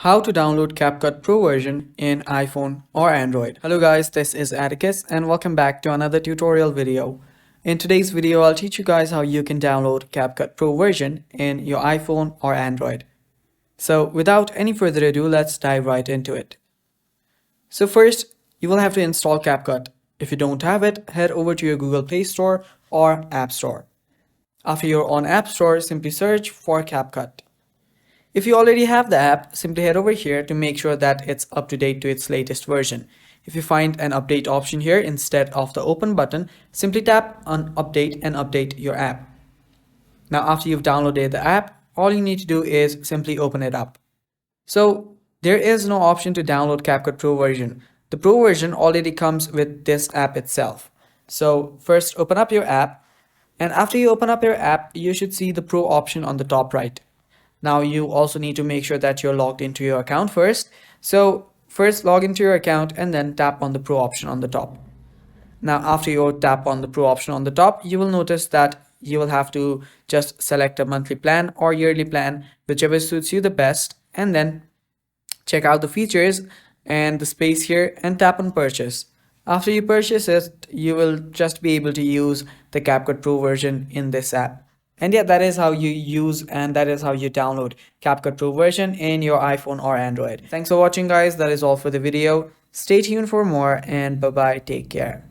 How to download CapCut Pro version in iPhone or Android. Hello guys, this is Atticus and welcome back to another tutorial video. In today's video, I'll teach you guys how you can download CapCut Pro version in your iPhone or Android. So without any further ado, let's dive right into it. So first, you will have to install CapCut. If you don't have it, head over to your Google Play Store or App Store. After you're on App Store, simply search for CapCut. If you already have the app, simply head over here to make sure that it's up to date to its latest version. If you find an update option here instead of the open button, simply tap on update and update your app. Now after you've downloaded the app, all you need to do is simply open it up. So there is no option to download CapCut Pro version. The Pro version already comes with this app itself. So first open up your app, and after you open up your app, you should see the Pro option on the top right. Now you also need to make sure that you're logged into your account first. So first log into your account and then tap on the Pro option on the top. Now after you tap on the Pro option on the top, you will notice that you will have to just select a monthly plan or yearly plan, whichever suits you the best, and then check out the features and the space here and tap on purchase. After you purchase it, you will just be able to use the CapCut Pro version in this app. And yeah, that is how you use and that is how you download CapCut Pro version in your iPhone or Android. Thanks for watching guys. That is all for the video. Stay tuned for more and bye bye. Take care.